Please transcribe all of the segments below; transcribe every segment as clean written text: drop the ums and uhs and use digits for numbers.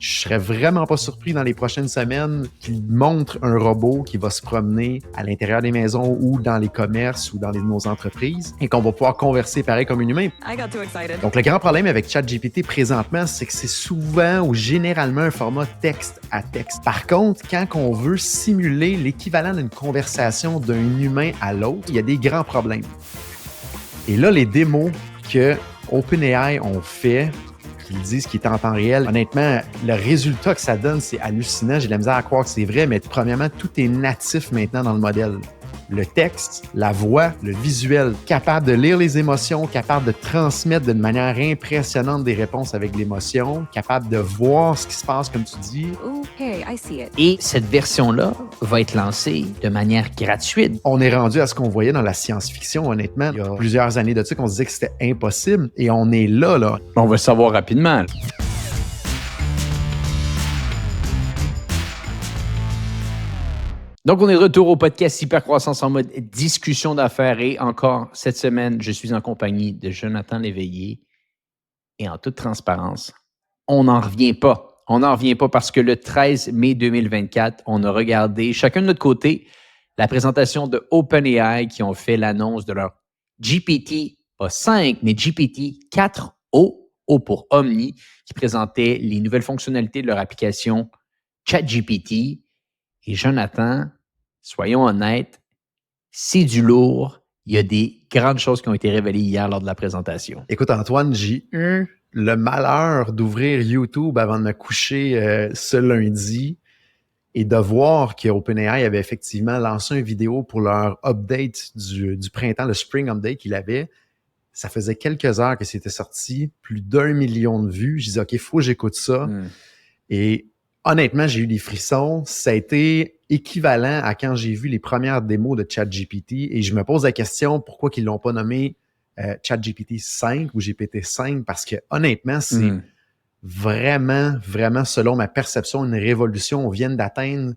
Je serais vraiment pas surpris dans les prochaines semaines qu'ils montrent un robot qui va se promener à l'intérieur des maisons ou dans les commerces ou dans nos entreprises et qu'on va pouvoir converser pareil comme un humain. Donc, le grand problème avec ChatGPT présentement, c'est que c'est souvent ou généralement un format texte à texte. Par contre, quand on veut simuler l'équivalent d'une conversation d'un humain à l'autre, il y a des grands problèmes. Et là, les démos que OpenAI ont fait, qu'ils disent qu'il est en temps réel. Honnêtement, le résultat que ça donne, c'est hallucinant. J'ai de la misère à croire que c'est vrai, mais premièrement, tout est natif maintenant dans le modèle. Le texte, la voix, le visuel, capable de lire les émotions, capable de transmettre d'une manière impressionnante des réponses avec l'émotion, capable de voir ce qui se passe, comme tu dis. Okay, I see it. Et cette version-là va être lancée de manière gratuite. On est rendu à ce qu'on voyait dans la science-fiction, honnêtement. Il y a plusieurs années de ça qu'on se disait que c'était impossible, et on est là. On va le savoir rapidement. Donc, on est de retour au podcast Hypercroissance en mode discussion d'affaires. Et encore, cette semaine, je suis en compagnie de Jonathan Léveillé. Et en toute transparence, on n'en revient pas. On n'en revient pas parce que le 13 mai 2024, on a regardé, chacun de notre côté, la présentation de OpenAI qui ont fait l'annonce de leur GPT, pas 5, mais GPT 4o, O pour Omni, qui présentait les nouvelles fonctionnalités de leur application ChatGPT. Et Jonathan, soyons honnêtes, c'est du lourd. Il y a des grandes choses qui ont été révélées hier lors de la présentation. Écoute, Antoine, j'ai eu le malheur d'ouvrir YouTube avant de me coucher ce lundi et de voir qu'OpenAI avait effectivement lancé une vidéo pour leur update du printemps, le Spring Update qu'il avait. Ça faisait quelques heures que c'était sorti, plus d'1 million de vues. Je disais, OK, il faut que j'écoute ça. Et honnêtement, j'ai eu des frissons. Ça a été équivalent à quand j'ai vu les premières démos de ChatGPT et je me pose la question pourquoi ils ne l'ont pas nommé ChatGPT 5 ou GPT-5 parce que honnêtement, c'est vraiment, selon ma perception, une révolution. On vient d'atteindre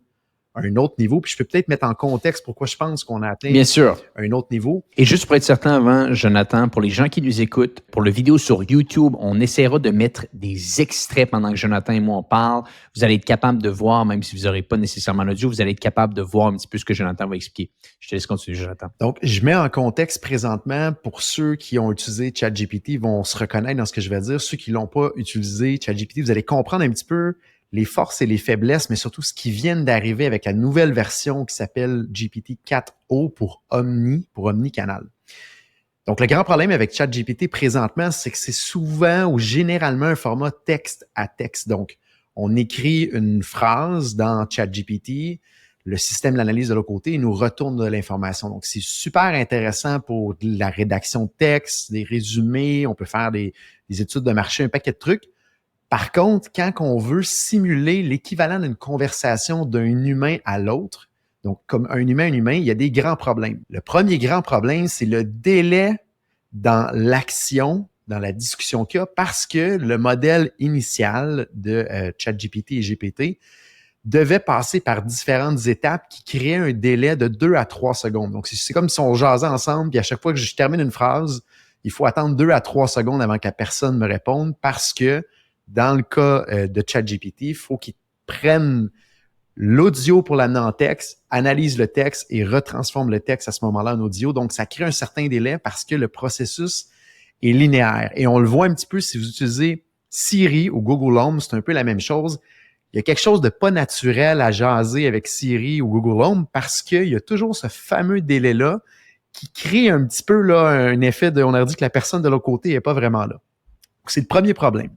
un autre niveau. Puis je peux peut-être mettre en contexte pourquoi je pense qu'on a atteint Bien sûr. un autre niveau. Et juste pour être certain avant, Jonathan, pour les gens qui nous écoutent, pour le vidéo sur YouTube, on essaiera de mettre des extraits pendant que Jonathan et moi on parle. Vous allez être capable de voir, même si vous n'aurez pas nécessairement l'audio, vous allez être capable de voir un petit peu ce que Jonathan va expliquer. Je te laisse continuer, Jonathan. Donc, je mets en contexte présentement pour ceux qui ont utilisé ChatGPT vont se reconnaître dans ce que je vais dire. Ceux qui ne l'ont pas utilisé, ChatGPT, vous allez comprendre un petit peu les forces et les faiblesses, mais surtout ce qui vient d'arriver avec la nouvelle version qui s'appelle GPT-4o pour Omnicanal. Donc, le grand problème avec ChatGPT présentement, c'est que c'est souvent ou généralement un format texte à texte. Donc, on écrit une phrase dans ChatGPT, le système d'analyse de l'autre côté nous retourne de l'information. Donc, c'est super intéressant pour la rédaction de texte, des résumés, on peut faire des études de marché, un paquet de trucs. Par contre, quand on veut simuler l'équivalent d'une conversation d'un humain à l'autre, donc comme un humain, il y a des grands problèmes. Le premier grand problème, c'est le délai dans l'action, dans la discussion qu'il y a, parce que le modèle initial de ChatGPT et GPT devait passer par différentes étapes qui créaient un délai de 2 à 3 secondes. Donc, c'est comme si on jasait ensemble, puis à chaque fois que je termine une phrase, il faut attendre 2 à 3 secondes avant que la personne me réponde parce que dans le cas de ChatGPT, il faut qu'il prenne l'audio pour l'amener en texte, analyse le texte et retransforme le texte à ce moment-là en audio. Donc, ça crée un certain délai parce que le processus est linéaire. Et on le voit un petit peu si vous utilisez Siri ou Google Home, c'est un peu la même chose. Il y a quelque chose de pas naturel à jaser avec Siri ou Google Home parce qu'il y a toujours ce fameux délai-là qui crée un petit peu là, un effet de, on a dit que la personne de l'autre côté n'est pas vraiment là. C'est le premier problème.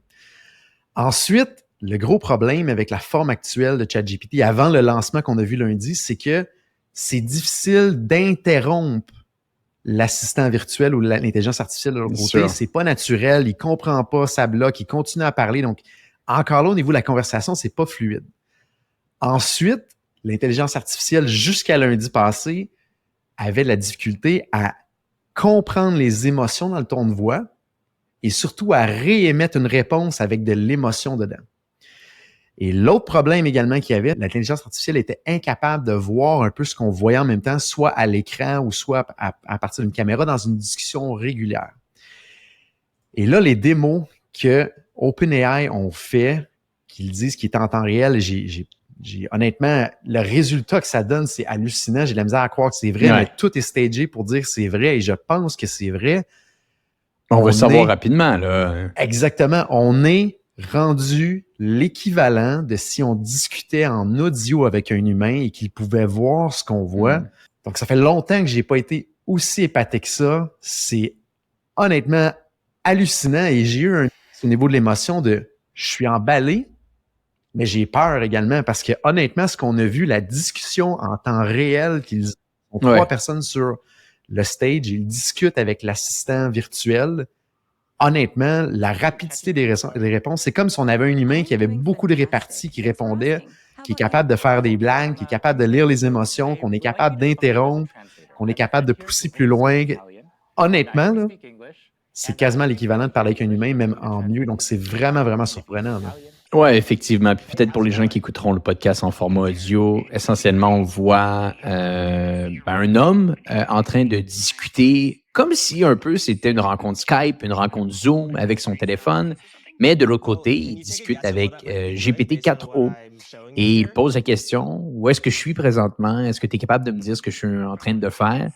Ensuite, le gros problème avec la forme actuelle de ChatGPT avant le lancement qu'on a vu lundi, c'est que c'est difficile d'interrompre l'assistant virtuel ou l'intelligence artificielle de l'autre côté. C'est pas naturel, il comprend pas, ça bloque, il continue à parler. Donc, encore là, au niveau de la conversation, c'est pas fluide. Ensuite, l'intelligence artificielle, jusqu'à lundi passé, avait de la difficulté à comprendre les émotions dans le ton de voix et surtout à réémettre une réponse avec de l'émotion dedans. Et l'autre problème également qu'il y avait, l'intelligence artificielle était incapable de voir un peu ce qu'on voyait en même temps, soit à l'écran ou soit à partir d'une caméra dans une discussion régulière. Et là, les démos que OpenAI ont fait, qu'ils disent qui est en temps réel. Honnêtement, le résultat que ça donne, c'est hallucinant. J'ai de la misère à croire que c'est vrai, mais tout est stagé pour dire que c'est vrai et je pense que c'est vrai. On va savoir rapidement, là. Exactement. On est rendu l'équivalent de si on discutait en audio avec un humain et qu'il pouvait voir ce qu'on voit. Donc, ça fait longtemps que j'ai pas été aussi épaté que ça. C'est honnêtement hallucinant et j'ai eu au niveau de l'émotion je suis emballé, mais j'ai peur également parce que honnêtement, ce qu'on a vu, la discussion en temps réel, qu'ils ont 3 personnes sur le stage, ils discutent avec l'assistant virtuel. Honnêtement, la rapidité des réponses, c'est comme si on avait un humain qui avait beaucoup de réparties, qui répondait, qui est capable de faire des blagues, qui est capable de lire les émotions, qu'on est capable d'interrompre, qu'on est capable de pousser plus loin. Honnêtement, là, c'est quasiment l'équivalent de parler avec un humain, même en mieux. Donc, c'est vraiment, vraiment surprenant. Oui, effectivement. Puis peut-être pour les gens qui écouteront le podcast en format audio, essentiellement, on voit un homme en train de discuter comme si un peu c'était une rencontre Skype, une rencontre Zoom avec son téléphone. Mais de l'autre côté, il discute avec GPT-4o et il pose la question, où est-ce que je suis présentement? Est-ce que tu es capable de me dire ce que je suis en train de faire?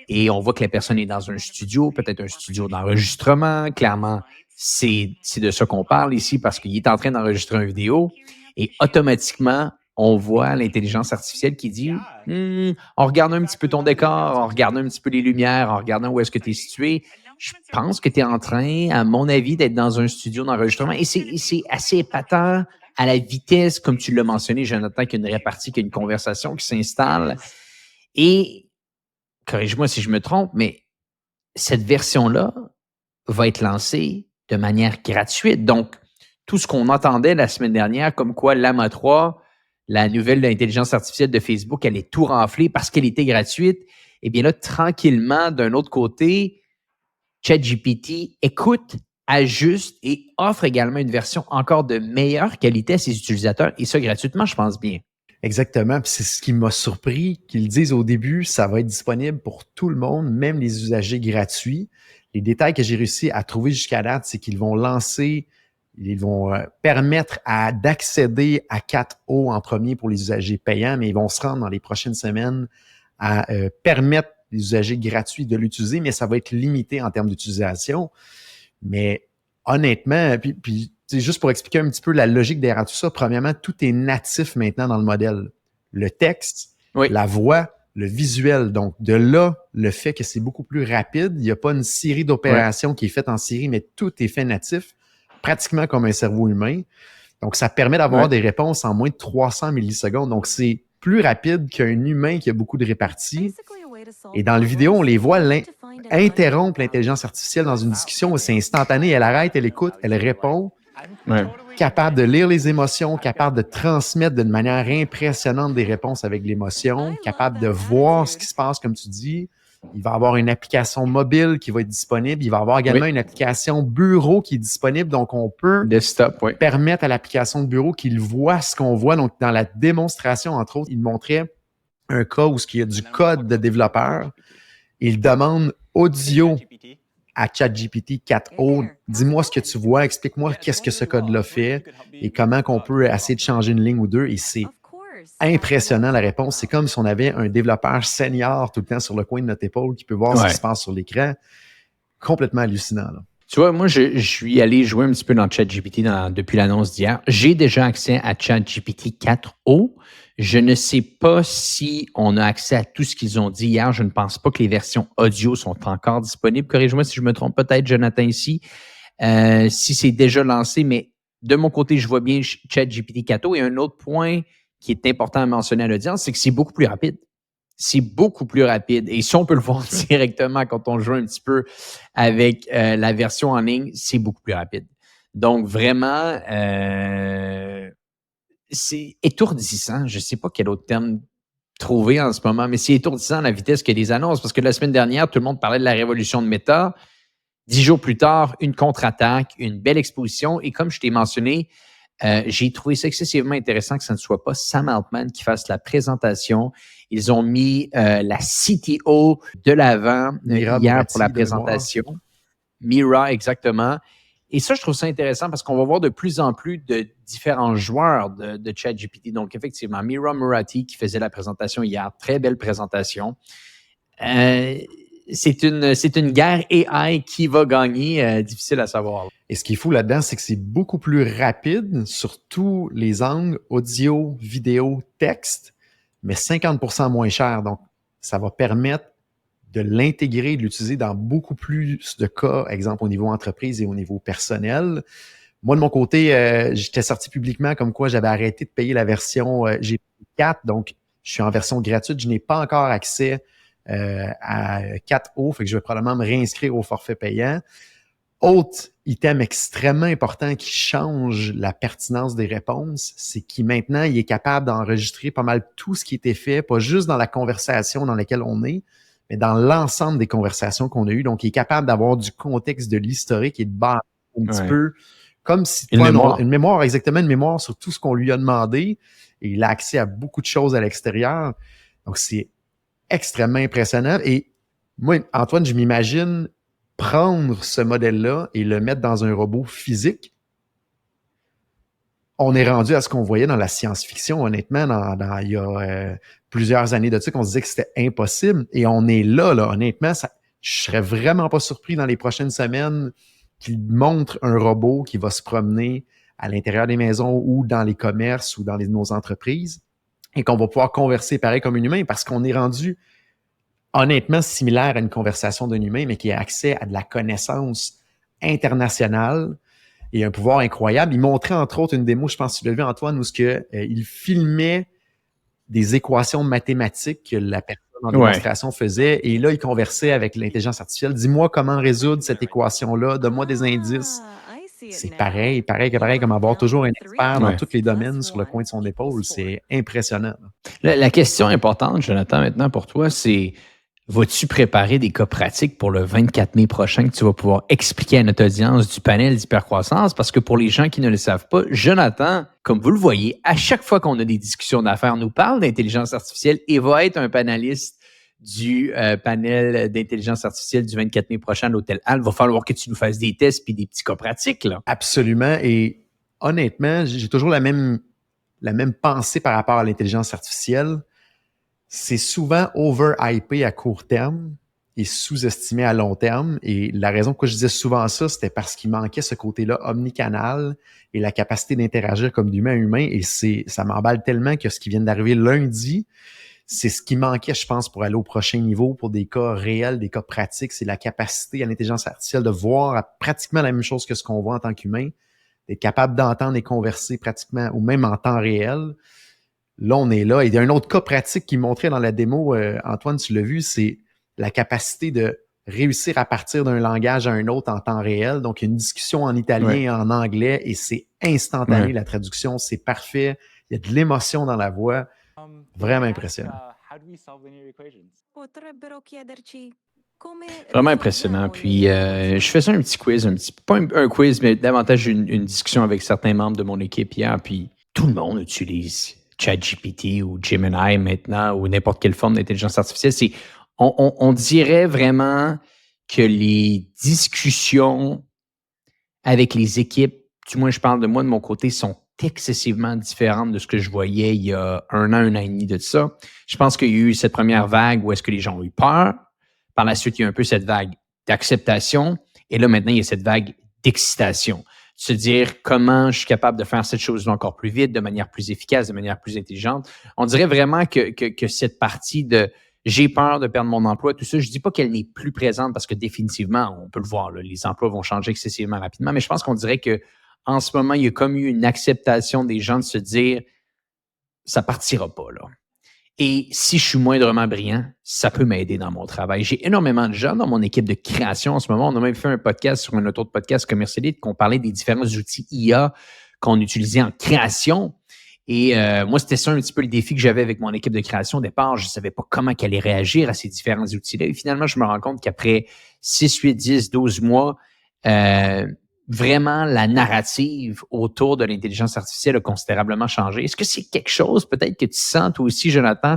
Et on voit que la personne est dans un studio, peut-être un studio d'enregistrement. Clairement, c'est de ça qu'on parle ici parce qu'il est en train d'enregistrer une vidéo et automatiquement, on voit l'intelligence artificielle qui dit on regarde un petit peu ton décor, on regarde un petit peu les lumières, on regarde où est-ce que tu es situé. Je pense que tu es en train, à mon avis, d'être dans un studio d'enregistrement et c'est assez épatant à la vitesse, comme tu l'as mentionné, Jonathan, qu'il y a une répartie, qu'il y a une conversation qui s'installe. Et corrige-moi si je me trompe, mais cette version-là va être lancée de manière gratuite. Donc, tout ce qu'on entendait la semaine dernière, comme quoi Llama 3, la nouvelle de l'intelligence artificielle de Facebook, elle est tout renflée parce qu'elle était gratuite. Eh bien là, tranquillement, d'un autre côté, ChatGPT écoute, ajuste et offre également une version encore de meilleure qualité à ses utilisateurs, et ça gratuitement, je pense bien. Exactement. Puis c'est ce qui m'a surpris qu'ils disent au début, ça va être disponible pour tout le monde, même les usagers gratuits. Les détails que j'ai réussi à trouver jusqu'à date, c'est qu'ils vont permettre d'accéder à 4O en premier pour les usagers payants, mais ils vont se rendre dans les prochaines semaines à permettre les usagers gratuits de l'utiliser, mais ça va être limité en termes d'utilisation. Mais honnêtement, puis juste pour expliquer un petit peu la logique derrière tout ça, premièrement, tout est natif maintenant dans le modèle. Le texte, la voix, le visuel. Donc, de là, le fait que c'est beaucoup plus rapide. Il n'y a pas une série d'opérations qui est faite en série, mais tout est fait natif, pratiquement comme un cerveau humain. Donc, ça permet d'avoir des réponses en moins de 300 millisecondes. Donc, c'est plus rapide qu'un humain qui a beaucoup de réparties. Et dans la vidéo, on les voit interrompre l'intelligence artificielle dans une discussion où c'est instantané. Elle arrête, elle écoute, elle répond. Capable de lire les émotions, capable de transmettre d'une manière impressionnante des réponses avec l'émotion, capable de voir ce qui se passe, comme tu dis. Il va avoir une application mobile qui va être disponible. Il va avoir également une application bureau qui est disponible. Donc, on peut permettre à l'application de bureau qu'il voit ce qu'on voit. Donc, dans la démonstration, entre autres, il montrait un cas où il y a du code de développeur. Il demande audio à ChatGPT 4o. Dis-moi ce que tu vois, explique-moi qu'est-ce que ce code-là fait et comment qu'on peut essayer de changer une ligne ou deux. Et c'est impressionnant la réponse. C'est comme si on avait un développeur senior tout le temps sur le coin de notre épaule qui peut voir ce qui se passe sur l'écran. Complètement hallucinant, là. Tu vois, moi, je suis allé jouer un petit peu dans ChatGPT depuis l'annonce d'hier. J'ai déjà accès à ChatGPT 4o. Je ne sais pas si on a accès à tout ce qu'ils ont dit hier. Je ne pense pas que les versions audio sont encore disponibles. Corrige-moi si je me trompe peut-être, Jonathan, ici. Si c'est déjà lancé, mais de mon côté, je vois bien ChatGPT 4o. Et un autre point qui est important à mentionner à l'audience, c'est que c'est beaucoup plus rapide. C'est beaucoup plus rapide. Et si on peut le voir directement quand on joue un petit peu avec la version en ligne, c'est beaucoup plus rapide. Donc, vraiment, c'est étourdissant. Je ne sais pas quel autre terme trouver en ce moment, mais c'est étourdissant la vitesse qu'il y a des annonces. Parce que la semaine dernière, tout le monde parlait de la révolution de Meta. 10 jours plus tard, une contre-attaque, une belle exposition. Et comme je t'ai mentionné, j'ai trouvé ça excessivement intéressant que ce ne soit pas Sam Altman qui fasse la présentation. Ils ont mis la CTO de l'avant hier pour la présentation. Mira, exactement. Et ça, je trouve ça intéressant parce qu'on va voir de plus en plus de différents joueurs de ChatGPT. Donc, effectivement, Mira Murati qui faisait la présentation hier, très belle présentation. C'est une guerre AI qui va gagner, difficile à savoir. Et ce qui est fou là-dedans, c'est que c'est beaucoup plus rapide sur tous les angles, audio, vidéo, texte, mais 50% moins cher. Donc, ça va permettre de l'intégrer, de l'utiliser dans beaucoup plus de cas, exemple au niveau entreprise et au niveau personnel. Moi, de mon côté, j'étais sorti publiquement comme quoi j'avais arrêté de payer la version GPT-4, donc je suis en version gratuite. Je n'ai pas encore accès à 4O, fait que je vais probablement me réinscrire au forfait payant. Autre item extrêmement important qui change la pertinence des réponses, c'est qu'il maintenant, il est capable d'enregistrer pas mal tout ce qui était fait, pas juste dans la conversation dans laquelle on est, mais dans l'ensemble des conversations qu'on a eues. Donc, il est capable d'avoir du contexte, de l'historique et de base un petit peu comme si une mémoire, exactement une mémoire sur tout ce qu'on lui a demandé. Et il a accès à beaucoup de choses à l'extérieur. Donc, c'est extrêmement impressionnant. Et moi, Antoine, je m'imagine prendre ce modèle-là et le mettre dans un robot physique. On est rendu à ce qu'on voyait dans la science-fiction, honnêtement, il y a plusieurs années de ça, qu'on se disait que c'était impossible. Et on est là, honnêtement, je serais vraiment pas surpris dans les prochaines semaines qu'il montre un robot qui va se promener à l'intérieur des maisons ou dans les commerces ou dans nos entreprises et qu'on va pouvoir converser pareil comme un humain parce qu'on est rendu honnêtement similaire à une conversation d'un humain, mais qui a accès à de la connaissance internationale et un pouvoir incroyable. Il montrait entre autres une démo, je pense que tu l'as vu Antoine, où il filmait des équations mathématiques que la personne en démonstration faisait et là, il conversait avec l'intelligence artificielle. Dis-moi comment résoudre cette équation-là, donne-moi des indices. C'est pareil comme avoir toujours un expert dans tous les domaines sur le coin de son épaule. C'est impressionnant. La question importante, Jonathan, maintenant pour toi, c'est vas-tu préparer des cas pratiques pour le 24 mai prochain que tu vas pouvoir expliquer à notre audience du panel d'hypercroissance? Parce que pour les gens qui ne le savent pas, Jonathan, comme vous le voyez, à chaque fois qu'on a des discussions d'affaires, nous parle d'intelligence artificielle et va être un panéliste du panel d'intelligence artificielle du 24 mai prochain à l'Hôtel Hall. Il va falloir que tu nous fasses des tests puis des petits cas pratiques, là. Absolument. Et honnêtement, j'ai toujours la même pensée par rapport à l'intelligence artificielle. C'est souvent over-hypé à court terme et sous-estimé à long terme. Et la raison pourquoi je disais souvent ça, c'était parce qu'il manquait ce côté-là omnicanal et la capacité d'interagir comme d'humain à humain. Et ça m'emballe tellement que ce qui vient d'arriver lundi, c'est ce qui manquait, je pense, pour aller au prochain niveau, pour des cas réels, des cas pratiques. C'est la capacité à l'intelligence artificielle de voir pratiquement la même chose que ce qu'on voit en tant qu'humain, d'être capable d'entendre et converser pratiquement, ou même en temps réel. Là, on est là. Et il y a un autre cas pratique qui montrait dans la démo, Antoine, tu l'as vu, c'est la capacité de réussir à partir d'un langage à un autre en temps réel. Donc, il y a une discussion en italien et en anglais et c'est instantané, la traduction, c'est parfait. Il y a de l'émotion dans la voix. Vraiment impressionnant. Vraiment impressionnant. Puis, je faisais un petit quiz, pas un quiz, mais davantage une discussion avec certains membres de mon équipe hier. Puis, tout le monde utilise ChatGPT ou Gemini maintenant ou n'importe quelle forme d'intelligence artificielle. On dirait vraiment que les discussions avec les équipes, du moins je parle de moi de mon côté, sont excessivement différentes de ce que je voyais il y a un an et demi de ça. Je pense qu'il y a eu cette première vague où est-ce que les gens ont eu peur. Par la suite, il y a un peu cette vague d'acceptation. Et là, maintenant, il y a cette vague d'excitation. Se dire comment je suis capable de faire cette chose-là encore plus vite, de manière plus efficace, de manière plus intelligente. On dirait vraiment que cette partie de j'ai peur de perdre mon emploi, tout ça, je ne dis pas qu'elle n'est plus présente parce que définitivement, on peut le voir, là, les emplois vont changer excessivement rapidement, mais je pense qu'on dirait qu'en ce moment, il y a comme eu une acceptation des gens de se dire ça ne partira pas, là. Et si je suis moindrement brillant, ça peut m'aider dans mon travail. J'ai énormément de gens dans mon équipe de création en ce moment. On a même fait un podcast sur un autre podcast commercialiste qu'on parlait des différents outils IA qu'on utilisait en création. Et moi, c'était ça un petit peu le défi que j'avais avec mon équipe de création au départ. Je ne savais pas comment qu'elle allait réagir à ces différents outils-là. Et finalement, je me rends compte qu'après 6, 8, 10, 12 mois, vraiment, la narrative autour de l'intelligence artificielle a considérablement changé. Est-ce que c'est quelque chose, peut-être que tu sens toi aussi, Jonathan,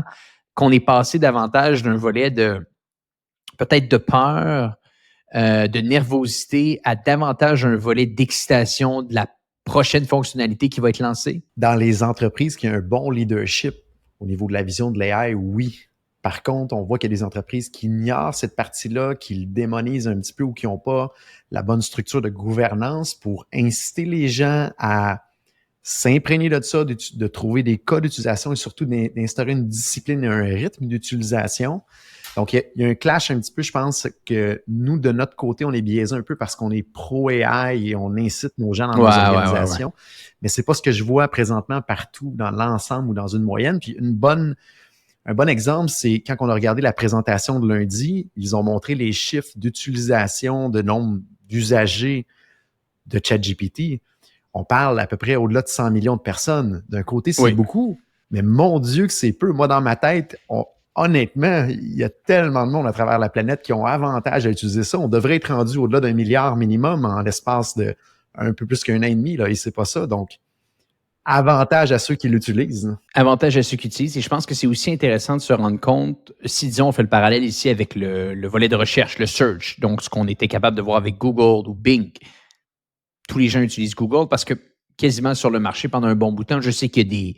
qu'on est passé davantage d'un volet de peut-être de peur de nervosité à davantage un volet d'excitation de la prochaine fonctionnalité qui va être lancée? Dans les entreprises qui ont un bon leadership au niveau de la vision de l'AI, oui. Par contre, on voit qu'il y a des entreprises qui ignorent cette partie-là, qui le démonisent un petit peu ou qui n'ont pas la bonne structure de gouvernance pour inciter les gens à s'imprégner de ça, de trouver des cas d'utilisation et surtout d'instaurer une discipline et un rythme d'utilisation. Donc, il y a un clash un petit peu, je pense que nous, de notre côté, on est biaisé un peu parce qu'on est pro-AI et on incite nos gens dans nos organisations. Mais c'est pas ce que je vois présentement partout dans l'ensemble ou dans une moyenne. Puis un bon exemple, c'est quand on a regardé la présentation de lundi, ils ont montré les chiffres d'utilisation de nombre d'usagers de ChatGPT. On parle à peu près au-delà de 100 millions de personnes. D'un côté, c'est beaucoup, mais mon Dieu que c'est peu. Moi, dans ma tête, honnêtement, il y a tellement de monde à travers la planète qui ont avantage à utiliser ça. On devrait être rendu au-delà d'1 milliard minimum en l'espace de un peu plus qu'un an et demi, là, et c'est pas ça. Donc, avantage à ceux qui l'utilisent. Avantage à ceux qui utilisent. Et je pense que c'est aussi intéressant de se rendre compte, si disons on fait le parallèle ici avec le volet de recherche, le search, donc ce qu'on était capable de voir avec Google ou Bing. Tous les gens utilisent Google parce que quasiment sur le marché pendant un bon bout de temps, je sais qu'il y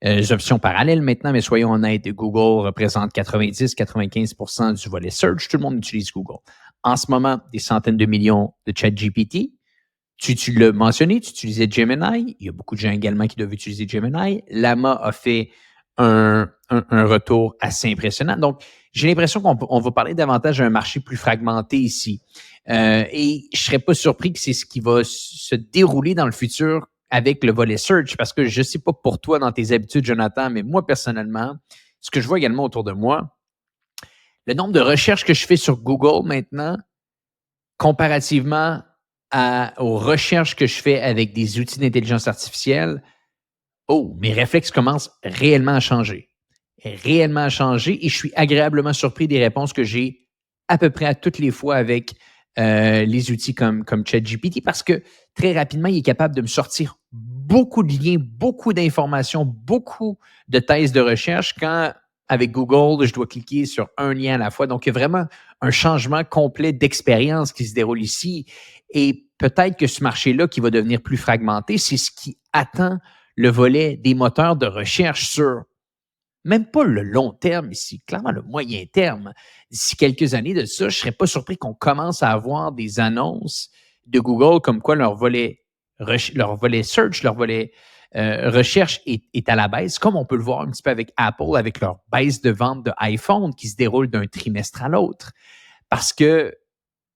a des options parallèles maintenant, mais soyons honnêtes, Google représente 90-95% du volet search. Tout le monde utilise Google. En ce moment, des centaines de millions de ChatGPT. Tu l'as mentionné, tu utilisais Gemini. Il y a beaucoup de gens également qui doivent utiliser Gemini. Llama a fait un retour assez impressionnant. Donc, j'ai l'impression qu'on va parler davantage d'un marché plus fragmenté ici. Et je ne serais pas surpris que c'est ce qui va se dérouler dans le futur avec le volet search, parce que je ne sais pas pour toi dans tes habitudes, Jonathan, mais moi, personnellement, ce que je vois également autour de moi, le nombre de recherches que je fais sur Google maintenant, comparativement aux recherches que je fais avec des outils d'intelligence artificielle, mes réflexes commencent réellement à changer. Réellement à changer, et je suis agréablement surpris des réponses que j'ai à peu près à toutes les fois avec les outils comme ChatGPT, parce que très rapidement, il est capable de me sortir beaucoup de liens, beaucoup d'informations, beaucoup de thèses de recherche, quand avec Google, je dois cliquer sur un lien à la fois. Donc, il y a vraiment un changement complet d'expérience qui se déroule ici. Et peut-être que ce marché-là qui va devenir plus fragmenté, c'est ce qui attend le volet des moteurs de recherche sur même pas le long terme ici, clairement le moyen terme. D'ici quelques années de ça, je ne serais pas surpris qu'on commence à avoir des annonces de Google comme quoi leur volet search, leur volet recherche est à la baisse, comme on peut le voir un petit peu avec Apple, avec leur baisse de vente de iPhone qui se déroule d'un trimestre à l'autre. Parce que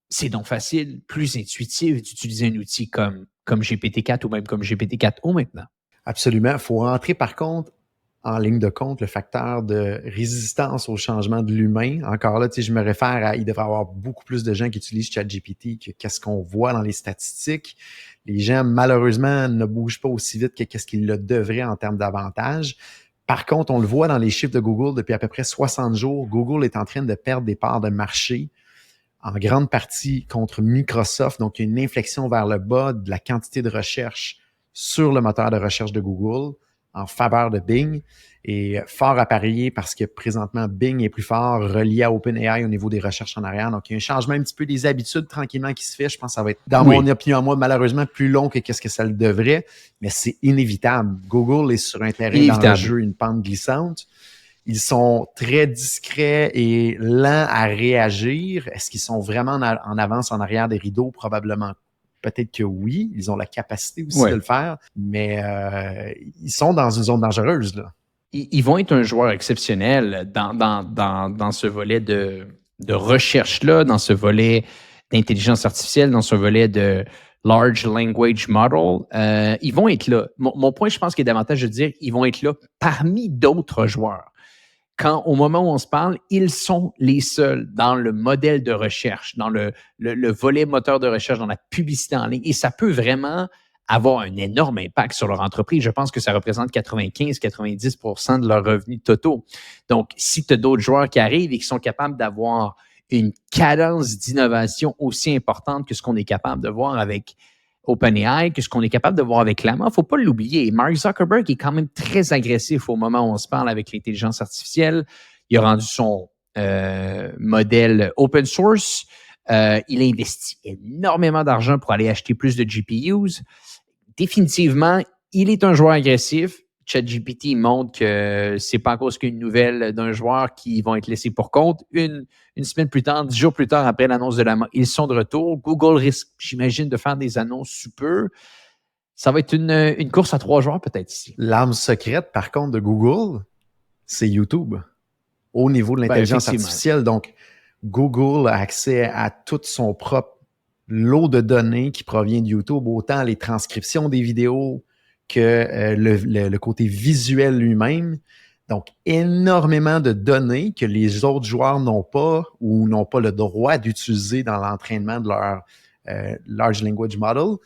c'est donc facile, plus intuitif d'utiliser un outil comme GPT-4 ou même comme GPT-4o maintenant. Absolument. Il faut rentrer par contre en ligne de compte le facteur de résistance au changement de l'humain. Encore là, je me réfère à, il devrait y avoir beaucoup plus de gens qui utilisent ChatGPT que qu'est-ce qu'on voit dans les statistiques. Les gens, malheureusement, ne bougent pas aussi vite que qu'est-ce qu'ils le devraient en termes d'avantages. Par contre, on le voit dans les chiffres de Google depuis à peu près 60 jours. Google est en train de perdre des parts de marché en grande partie contre Microsoft. Donc, il y a une inflexion vers le bas de la quantité de recherche sur le moteur de recherche de Google en faveur de Bing, et fort à parier parce que présentement, Bing est plus fort relié à OpenAI au niveau des recherches en arrière. Donc, il y a un changement un petit peu des habitudes tranquillement qui se fait. Je pense que ça va être, dans mon opinion à moi, malheureusement plus long que qu'est-ce que ça le devrait, mais c'est inévitable. Google est sur un terrain d'enjeu, une pente glissante. Ils sont très discrets et lents à réagir. Est-ce qu'ils sont vraiment en avance en arrière des rideaux? Probablement. Peut-être que oui, ils ont la capacité aussi de le faire, mais ils sont dans une zone dangereuse, là. Ils vont être un joueur exceptionnel dans ce volet de recherche-là, dans ce volet d'intelligence artificielle, dans ce volet de large language model. Ils vont être là. Mon point, je pense qu'il est davantage de dire ils vont être là parmi d'autres joueurs. Quand, au moment où on se parle, ils sont les seuls dans le modèle de recherche, dans le volet moteur de recherche, dans la publicité en ligne. Et ça peut vraiment avoir un énorme impact sur leur entreprise. Je pense que ça représente 95-90% de leurs revenus totaux. Donc, si tu as d'autres joueurs qui arrivent et qui sont capables d'avoir une cadence d'innovation aussi importante que ce qu'on est capable de voir avec OpenAI, que ce qu'on est capable de voir avec Llama, il ne faut pas l'oublier. Mark Zuckerberg est quand même très agressif au moment où on se parle avec l'intelligence artificielle. Il a rendu son modèle open source. Il a investi énormément d'argent pour aller acheter plus de GPUs. Définitivement, il est un joueur agressif. ChatGPT montre que c'est pas à cause qu'une nouvelle d'un joueur qui vont être laissés pour compte. Une semaine plus tard, 10 jours plus tard, après l'annonce de ils sont de retour. Google risque, j'imagine, de faire des annonces sous peu. Ça va être une course à 3 joueurs peut-être ici. L'arme secrète, par contre, de Google, c'est YouTube. Au niveau de l'intelligence artificielle. Donc, Google a accès à tout son propre lot de données qui provient de YouTube, autant les transcriptions des vidéos que le côté visuel lui-même. Donc, énormément de données que les autres joueurs n'ont pas ou n'ont pas le droit d'utiliser dans l'entraînement de leur Large Language Model.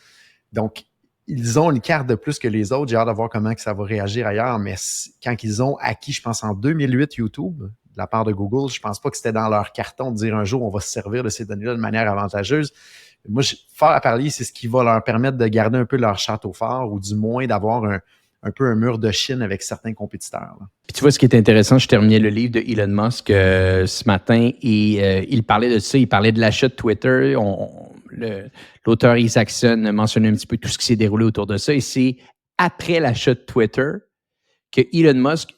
Donc, ils ont une carte de plus que les autres. J'ai hâte de voir comment que ça va réagir ailleurs. Mais quand ils ont acquis, je pense, en 2008 YouTube, de la part de Google, je pense pas que c'était dans leur carton de dire un jour on va se servir de ces données-là de manière avantageuse. Moi, fort à parier, c'est ce qui va leur permettre de garder un peu leur château fort ou du moins d'avoir un peu un mur de Chine avec certains compétiteurs. Puis tu vois, ce qui est intéressant, je terminais le livre de Elon Musk ce matin et il parlait de ça, il parlait de l'achat de Twitter. L'auteur Isaacson mentionnait un petit peu tout ce qui s'est déroulé autour de ça et c'est après l'achat de Twitter que Elon Musk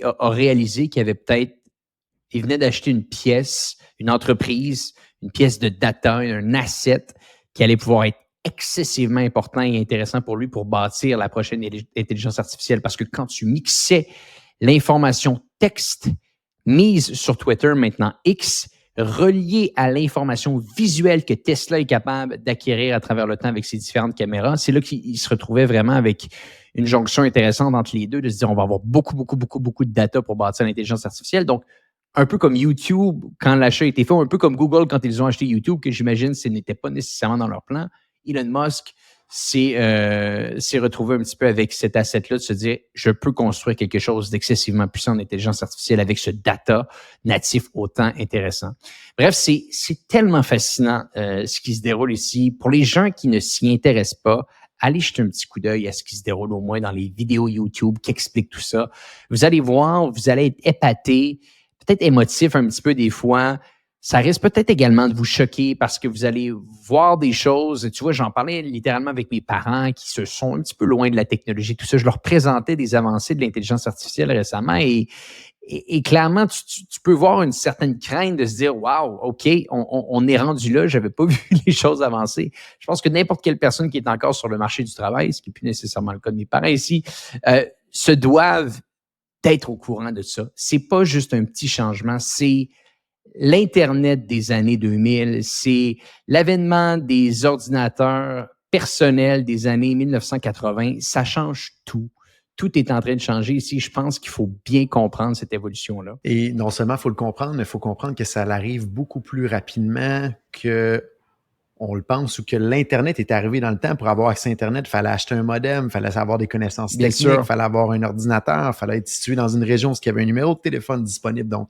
a réalisé qu'il y avait peut-être, il venait d'acheter une pièce, une entreprise, une pièce de data, un asset qui allait pouvoir être excessivement important et intéressant pour lui pour bâtir la prochaine intelligence artificielle. Parce que quand tu mixais l'information texte mise sur Twitter, maintenant X, reliée à l'information visuelle que Tesla est capable d'acquérir à travers le temps avec ses différentes caméras, c'est là qu'il se retrouvait vraiment avec une jonction intéressante entre les deux, de se dire on va avoir beaucoup de data pour bâtir l'intelligence artificielle. Donc, un peu comme YouTube quand l'achat a été fait, un peu comme Google quand ils ont acheté YouTube, que j'imagine ce n'était pas nécessairement dans leur plan. Elon Musk s'est retrouvé un petit peu avec cet asset-là de se dire je peux construire quelque chose d'excessivement puissant en intelligence artificielle avec ce data natif autant intéressant. Bref, c'est tellement fascinant ce qui se déroule ici. Pour les gens qui ne s'y intéressent pas, allez jeter un petit coup d'œil à ce qui se déroule au moins dans les vidéos YouTube qui expliquent tout ça. Vous allez voir, vous allez être épaté, peut-être émotif un petit peu des fois. Ça risque peut-être également de vous choquer parce que vous allez voir des choses. Tu vois, j'en parlais littéralement avec mes parents qui se sont un petit peu loin de la technologie, tout ça. Je leur présentais des avancées de l'intelligence artificielle récemment et clairement, tu peux voir une certaine crainte de se dire « Wow, OK, on est rendu là, je n'avais pas vu les choses avancer. » Je pense que n'importe quelle personne qui est encore sur le marché du travail, ce qui n'est plus nécessairement le cas de mes parents ici, se doivent d'être au courant de ça. C'est pas juste un petit changement, c'est l'Internet des années 2000, c'est l'avènement des ordinateurs personnels des années 1980. Ça change tout. Tout est en train de changer ici. Je pense qu'il faut bien comprendre cette évolution-là. Et non seulement il faut le comprendre, mais il faut comprendre que ça arrive beaucoup plus rapidement que on le pense ou que l'Internet est arrivé dans le temps. Pour avoir accès à Internet, il fallait acheter un modem, il fallait avoir des connaissances techniques, il fallait avoir un ordinateur, il fallait être situé dans une région où il y avait un numéro de téléphone disponible. Donc,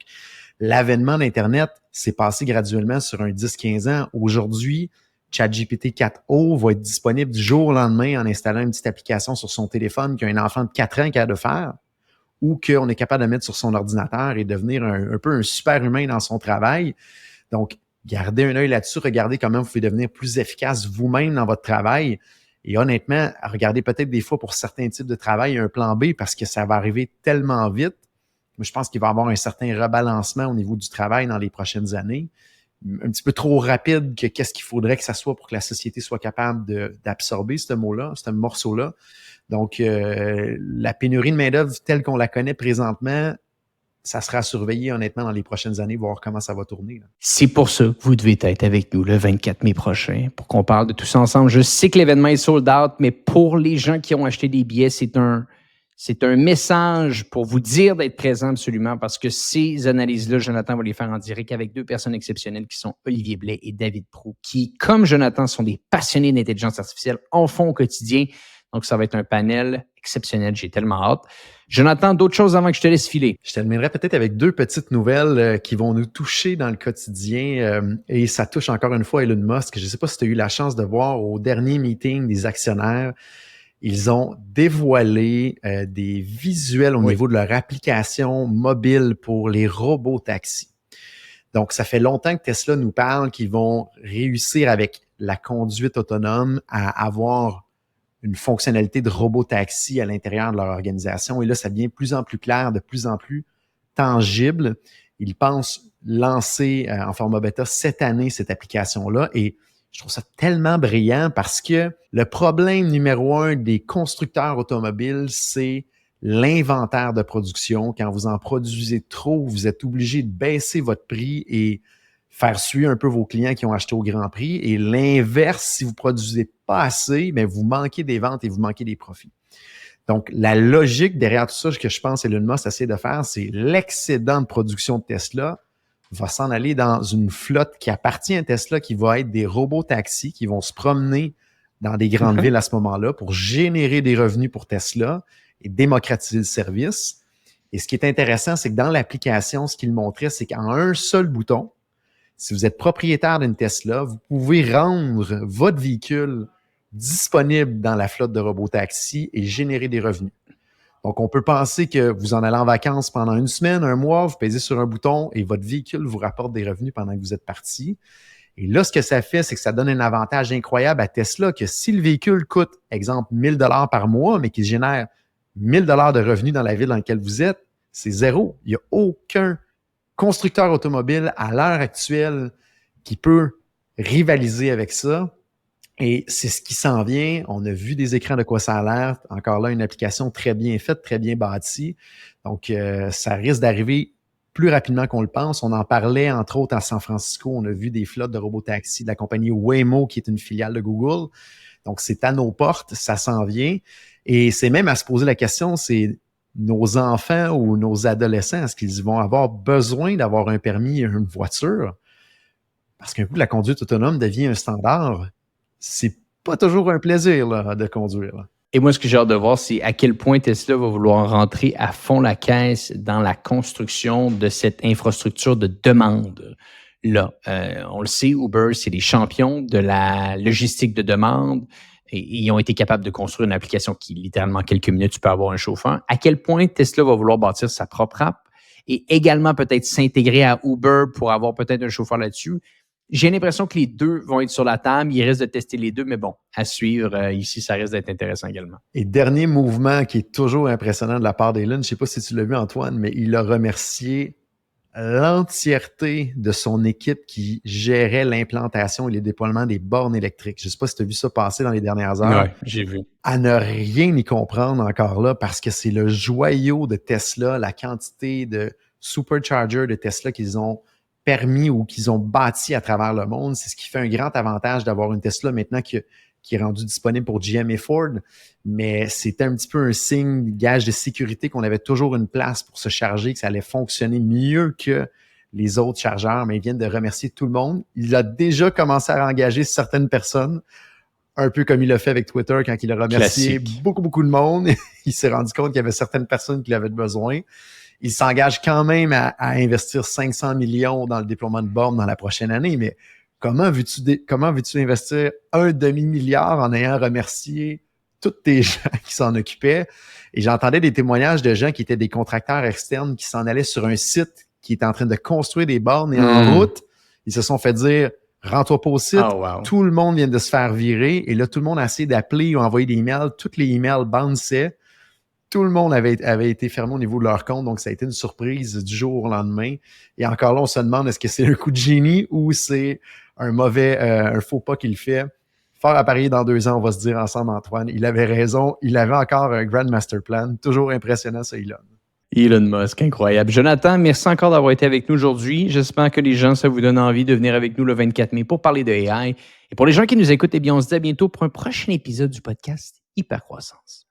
l'avènement d'Internet s'est passé graduellement sur un 10-15 ans. Aujourd'hui, ChatGPT 4o va être disponible du jour au lendemain en installant une petite application sur son téléphone qu'un enfant de 4 ans qui a de faire ou qu'on est capable de mettre sur son ordinateur et devenir un peu un super humain dans son travail. Donc, gardez un œil là-dessus, regardez comment vous pouvez devenir plus efficace vous-même dans votre travail. Et honnêtement, regardez peut-être des fois pour certains types de travail un plan B parce que ça va arriver tellement vite. Moi, je pense qu'il va y avoir un certain rebalancement au niveau du travail dans les prochaines années. Un petit peu trop rapide que qu'est-ce qu'il faudrait que ça soit pour que la société soit capable d'absorber ce mot-là, ce morceau-là. Donc, la pénurie de main-d'œuvre telle qu'on la connaît présentement, ça sera surveillé honnêtement dans les prochaines années, voir comment ça va tourner. Là. C'est pour ça que vous devez être avec nous le 24 mai prochain pour qu'on parle de tout ça ensemble. Je sais que l'événement est sold out, mais pour les gens qui ont acheté des billets, c'est un message pour vous dire d'être présent absolument parce que ces analyses-là, Jonathan va les faire en direct avec 2 personnes exceptionnelles qui sont Olivier Blais et David Proulx, qui, comme Jonathan, sont des passionnés d'intelligence artificielle, en font au quotidien. Donc, ça va être un panel exceptionnel. J'ai tellement hâte. Jonathan, d'autres choses avant que je te laisse filer? Je terminerai peut-être avec 2 petites nouvelles qui vont nous toucher dans le quotidien et ça touche encore une fois Elon Musk. Je ne sais pas si tu as eu la chance de voir au dernier meeting des actionnaires, ils ont dévoilé des visuels au niveau de leur application mobile pour les robots taxis. Donc, ça fait longtemps que Tesla nous parle qu'ils vont réussir avec la conduite autonome à avoir une fonctionnalité de robot-taxi à l'intérieur de leur organisation. Et là, ça devient de plus en plus clair, de plus en plus tangible. Ils pensent lancer en format bêta cette année cette application-là. Et je trouve ça tellement brillant parce que le problème numéro un des constructeurs automobiles, c'est l'inventaire de production. Quand vous en produisez trop, vous êtes obligé de baisser votre prix et faire suivre un peu vos clients qui ont acheté au grand prix. Et l'inverse, si vous ne produisez pas assez, bien, vous manquez des ventes et vous manquez des profits. Donc, la logique derrière tout ça, que je pense Elon Musk essaie de faire, c'est l'excédent de production de Tesla va s'en aller dans une flotte qui appartient à Tesla, qui va être des robots taxis qui vont se promener dans des grandes villes à ce moment-là pour générer des revenus pour Tesla et démocratiser le service. Et ce qui est intéressant, c'est que dans l'application, ce qu'il montrait, c'est qu'en un seul bouton, si vous êtes propriétaire d'une Tesla, vous pouvez rendre votre véhicule disponible dans la flotte de robots taxis et générer des revenus. Donc, on peut penser que vous en allez en vacances pendant une semaine, un mois, vous pèsez sur un bouton et votre véhicule vous rapporte des revenus pendant que vous êtes parti. Et là, ce que ça fait, c'est que ça donne un avantage incroyable à Tesla que si le véhicule coûte, exemple, 1 000 $ par mois, mais qu'il génère 1 000 $ de revenus dans la ville dans laquelle vous êtes, c'est zéro. Il n'y a aucun constructeur automobile à l'heure actuelle qui peut rivaliser avec ça. Et c'est ce qui s'en vient. On a vu des écrans de quoi ça a l'air. Encore là, une application très bien faite, très bien bâtie. Donc, ça risque d'arriver plus rapidement qu'on le pense. On en parlait, entre autres, à San Francisco. On a vu des flottes de robotaxis de la compagnie Waymo, qui est une filiale de Google. Donc, c'est à nos portes, ça s'en vient. Et c'est même à se poser la question, c'est nos enfants ou nos adolescents, est-ce qu'ils vont avoir besoin d'avoir un permis et une voiture? Parce qu'un coup, la conduite autonome devient un standard. C'est pas toujours un plaisir là, de conduire. Là. Et moi, ce que j'ai hâte de voir, c'est à quel point Tesla va vouloir rentrer à fond la caisse dans la construction de cette infrastructure de demande. Là, on le sait, Uber, c'est les champions de la logistique de demande. Et ils ont été capables de construire une application qui, littéralement, en quelques minutes, tu peux avoir un chauffeur. À quel point Tesla va vouloir bâtir sa propre app et également peut-être s'intégrer à Uber pour avoir peut-être un chauffeur là-dessus. J'ai l'impression que les deux vont être sur la table. Il reste de tester les deux, mais bon, à suivre. Ici, ça risque d'être intéressant également. Et dernier mouvement qui est toujours impressionnant de la part d'Elon, je ne sais pas si tu l'as vu, Antoine, mais il a remercié l'entièreté de son équipe qui gérait l'implantation et le déploiement des bornes électriques. Je ne sais pas si tu as vu ça passer dans les dernières heures. Oui, j'ai vu. À ne rien y comprendre encore là parce que c'est le joyau de Tesla, la quantité de superchargers de Tesla qu'ils ont permis ou qu'ils ont bâti à travers le monde. C'est ce qui fait un grand avantage d'avoir une Tesla maintenant qui est rendue disponible pour GM et Ford. Mais c'était un petit peu un signe, gage de sécurité qu'on avait toujours une place pour se charger, que ça allait fonctionner mieux que les autres chargeurs. Mais ils viennent de remercier tout le monde. Il a déjà commencé à engager certaines personnes, un peu comme il a fait avec Twitter quand il a remercié beaucoup de monde. Il s'est rendu compte qu'il y avait certaines personnes qui avaient besoin. Il s'engage quand même à investir 500 millions dans le déploiement de bornes dans la prochaine année, mais comment veux-tu investir un demi-milliard en ayant remercié tous tes gens qui s'en occupaient? Et j'entendais des témoignages de gens qui étaient des contracteurs externes qui s'en allaient sur un site qui était en train de construire des bornes et en route, ils se sont fait dire « Rends-toi pas au site, tout le monde vient de se faire virer. » Et là, tout le monde a essayé d'appeler ou envoyer des emails. Tous les emails bounçaient. Tout le monde avait été fermé au niveau de leur compte, donc ça a été une surprise du jour au lendemain. Et encore là, on se demande est-ce que c'est un coup de génie ou c'est un faux pas qu'il fait. Fort à parier dans 2 ans, on va se dire ensemble, Antoine. Il avait raison, il avait encore un grand master plan. Toujours impressionnant, ça, Elon. Elon Musk, incroyable. Jonathan, merci encore d'avoir été avec nous aujourd'hui. J'espère que les gens, ça vous donne envie de venir avec nous le 24 mai pour parler de AI. Et pour les gens qui nous écoutent, eh bien, on se dit à bientôt pour un prochain épisode du podcast Hypercroissance.